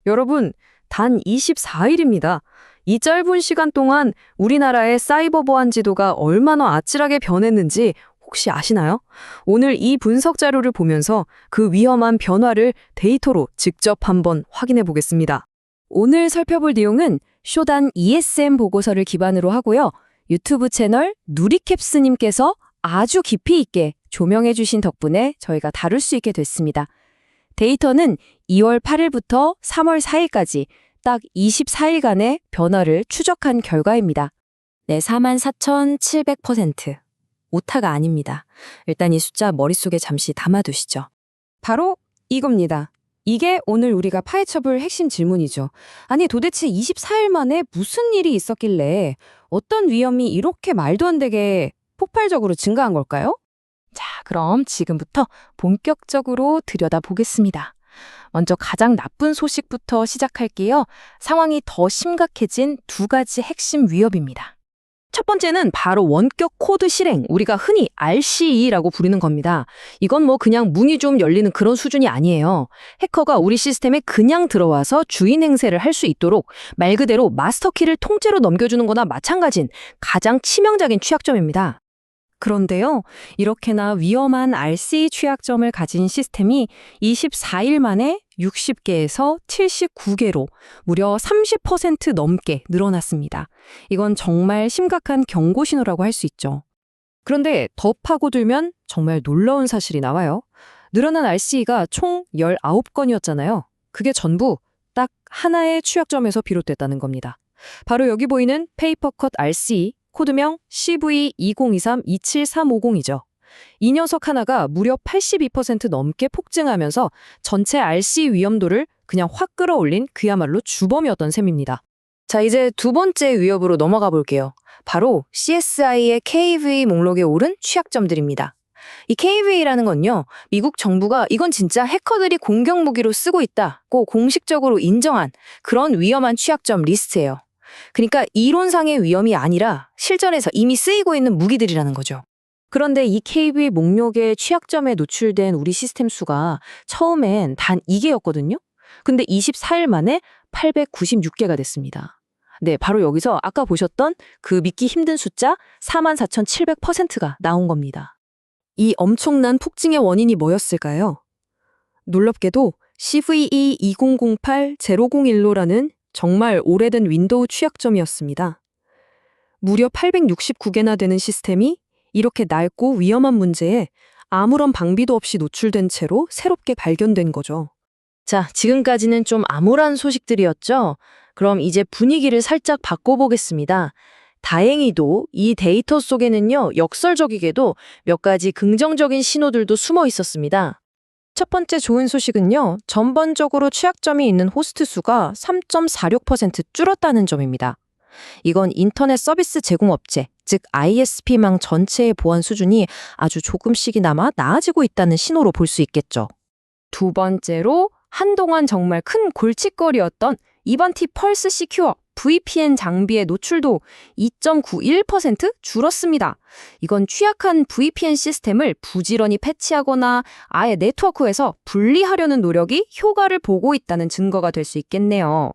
여러분, 단 24일입니다. 이 짧은 시간 동안 우리나라의 사이버 보안 지도가 얼마나 아찔하게 변했는지 혹시 아시나요? 오늘 이 분석 자료를 보면서 그 위험한 변화를 데이터로 직접 한번 확인해 보겠습니다. 오늘 살펴볼 내용은 쇼단 ESM 보고서를 기반으로 하고요. 유튜브 채널 누리캡스님께서 아주 깊이 있게 조명해 주신 덕분에 저희가 다룰 수 있게 됐습니다. 데이터는 2월 8일부터 3월 4일까지 딱 24일간의 변화를 추적한 결과입니다. 네, 44,700%. 오타가 아닙니다. 일단 이 숫자 머릿속에 잠시 담아두시죠. 바로 이겁니다. 이게 오늘 우리가 파헤쳐볼 핵심 질문이죠. 아니 도대체 24일 만에 무슨 일이 있었길래 어떤 위험이 이렇게 말도 안 되게 폭발적으로 증가한 걸까요? 자, 그럼 지금부터 본격적으로 들여다보겠습니다. 먼저 가장 나쁜 소식부터 시작할게요. 상황이 더 심각해진 두 가지 핵심 위협입니다. 첫 번째는 바로 원격 코드 실행, 우리가 흔히 RCE라고 부르는 겁니다. 이건 뭐 그냥 문이 좀 열리는 그런 수준이 아니에요. 해커가 우리 시스템에 그냥 들어와서 주인 행세를 할 수 있도록 말 그대로 마스터키를 통째로 넘겨주는 거나 마찬가지인 가장 치명적인 취약점입니다. 그런데요, 이렇게나 위험한 RCE 취약점을 가진 시스템이 24일 만에 60개에서 79개로 무려 30% 넘게 늘어났습니다. 이건 정말 심각한 경고 신호라고 할 수 있죠. 그런데 더 파고들면 정말 놀라운 사실이 나와요. 늘어난 RCE가 총 19건이었잖아요. 그게 전부 딱 하나의 취약점에서 비롯됐다는 겁니다. 바로 여기 보이는 페이퍼컷 RCE, 코드명 CV2023-27350이죠. 이 녀석 하나가 무려 82% 넘게 폭증하면서 전체 RC 위험도를 그냥 확 끌어올린 그야말로 주범이었던 셈입니다. 자, 이제 두 번째 위협으로 넘어가 볼게요. 바로 CSI의 KV 목록에 오른 취약점들입니다. 이 KV라는 건요, 미국 정부가 이건 진짜 해커들이 공격 무기로 쓰고 있다고 공식적으로 인정한 그런 위험한 취약점 리스트예요. 그러니까 이론상의 위험이 아니라 실전에서 이미 쓰이고 있는 무기들이라는 거죠. 그런데 이 KV 목록의 취약점에 노출된 우리 시스템 수가 처음엔 단 2개였거든요. 근데 24일 만에 896개가 됐습니다. 네, 바로 여기서 아까 보셨던 그 믿기 힘든 숫자 44,700%가 나온 겁니다. 이 엄청난 폭증의 원인이 뭐였을까요? 놀랍게도 CVE2008-001로라는 정말 오래된 윈도우 취약점이었습니다. 무려 869개나 되는 시스템이 이렇게 낡고 위험한 문제에 아무런 방비도 없이 노출된 채로 새롭게 발견된 거죠. 자, 지금까지는 좀 암울한 소식들이었죠? 그럼 이제 분위기를 살짝 바꿔보겠습니다. 다행히도 이 데이터 속에는요, 역설적이게도 몇 가지 긍정적인 신호들도 숨어 있었습니다. 첫 번째 좋은 소식은요, 전반적으로 취약점이 있는 호스트 수가 3.46% 줄었다는 점입니다. 이건 인터넷 서비스 제공업체, 즉 ISP망 전체의 보안 수준이 아주 조금씩이나마 나아지고 있다는 신호로 볼 수 있겠죠. 두 번째로 한동안 정말 큰 골칫거리였던 이번티 펄스 시큐어 VPN 장비의 노출도 2.91% 줄었습니다. 이건 취약한 VPN 시스템을 부지런히 패치하거나 아예 네트워크에서 분리하려는 노력이 효과를 보고 있다는 증거가 될 수 있겠네요.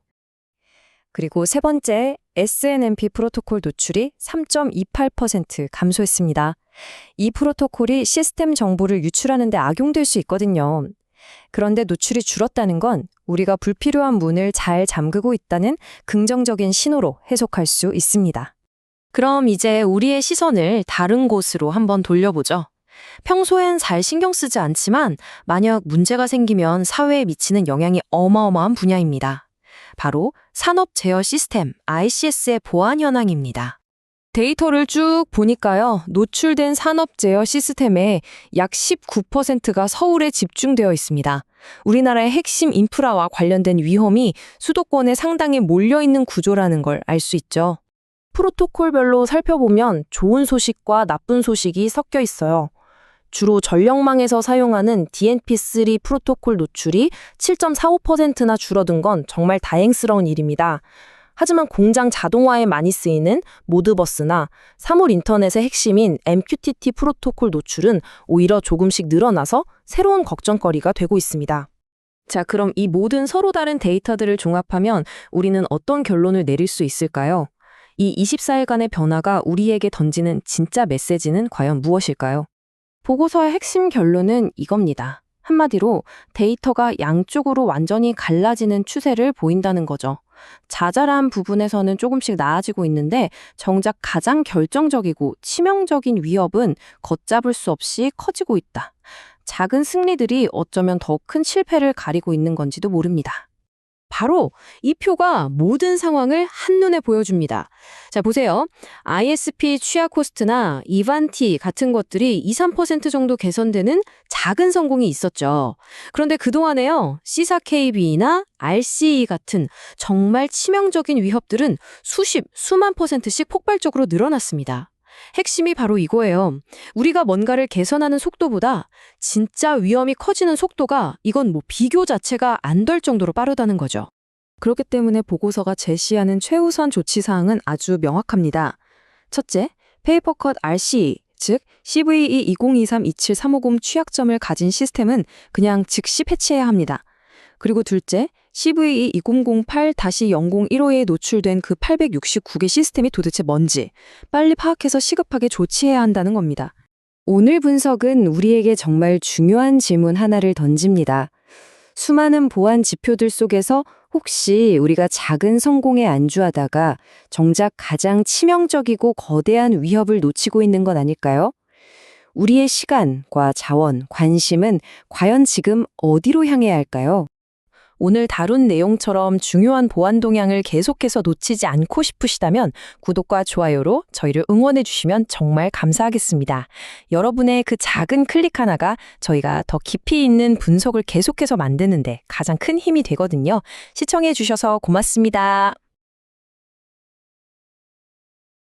그리고 세 번째, SNMP 프로토콜 노출이 3.28% 감소했습니다. 이 프로토콜이 시스템 정보를 유출하는 데 악용될 수 있거든요. 그런데 노출이 줄었다는 건 우리가 불필요한 문을 잘 잠그고 있다는 긍정적인 신호로 해석할 수 있습니다. 그럼 이제 우리의 시선을 다른 곳으로 한번 돌려보죠. 평소엔 잘 신경 쓰지 않지만 만약 문제가 생기면 사회에 미치는 영향이 어마어마한 분야입니다. 바로 산업 제어 시스템 ICS의 보안 현황입니다. 데이터를 쭉 보니까요, 노출된 산업 제어 시스템의 약 19%가 서울에 집중되어 있습니다. 우리나라의 핵심 인프라와 관련된 위험이 수도권에 상당히 몰려있는 구조라는 걸 알 수 있죠. 프로토콜별로 살펴보면 좋은 소식과 나쁜 소식이 섞여 있어요. 주로 전력망에서 사용하는 DNP3 프로토콜 노출이 7.45%나 줄어든 건 정말 다행스러운 일입니다. 하지만 공장 자동화에 많이 쓰이는 모드버스나 사물 인터넷의 핵심인 MQTT 프로토콜 노출은 오히려 조금씩 늘어나서 새로운 걱정거리가 되고 있습니다. 자, 그럼 이 모든 서로 다른 데이터들을 종합하면 우리는 어떤 결론을 내릴 수 있을까요? 이 24일간의 변화가 우리에게 던지는 진짜 메시지는 과연 무엇일까요? 보고서의 핵심 결론은 이겁니다. 한마디로 데이터가 양쪽으로 완전히 갈라지는 추세를 보인다는 거죠. 자잘한 부분에서는 조금씩 나아지고 있는데 정작 가장 결정적이고 치명적인 위협은 걷잡을 수 없이 커지고 있다. 작은 승리들이 어쩌면 더 큰 실패를 가리고 있는 건지도 모릅니다. 바로 이 표가 모든 상황을 한눈에 보여줍니다. 자, 보세요. ISP 취약 코스트나 이반티 같은 것들이 2, 3% 정도 개선되는 작은 성공이 있었죠. 그런데 그동안에요. 시사 KB나 RCE 같은 정말 치명적인 위협들은 수만 %씩 폭발적으로 늘어났습니다. 핵심이 바로 이거예요. 우리가 뭔가를 개선하는 속도보다 진짜 위험이 커지는 속도가 이건 비교 자체가 안 될 정도로 빠르다는 거죠. 그렇기 때문에 보고서가 제시하는 최우선 조치 사항은 아주 명확합니다. 첫째, 페이퍼컷 RCE, 즉 CVE 2023-27350 취약점을 가진 시스템은 그냥 즉시 패치해야 합니다. 그리고 둘째, CVE 2008-001호에 노출된 그 869개 시스템이 도대체 뭔지 빨리 파악해서 시급하게 조치해야 한다는 겁니다. 오늘 분석은 우리에게 정말 중요한 질문 하나를 던집니다. 수많은 보안 지표들 속에서 혹시 우리가 작은 성공에 안주하다가 정작 가장 치명적이고 거대한 위협을 놓치고 있는 건 아닐까요? 우리의 시간과 자원, 관심은 과연 지금 어디로 향해야 할까요? 오늘 다룬 내용처럼 중요한 보안 동향을 계속해서 놓치지 않고 싶으시다면 구독과 좋아요로 저희를 응원해 주시면 정말 감사하겠습니다. 여러분의 그 작은 클릭 하나가 저희가 더 깊이 있는 분석을 계속해서 만드는데 가장 큰 힘이 되거든요. 시청해 주셔서 고맙습니다.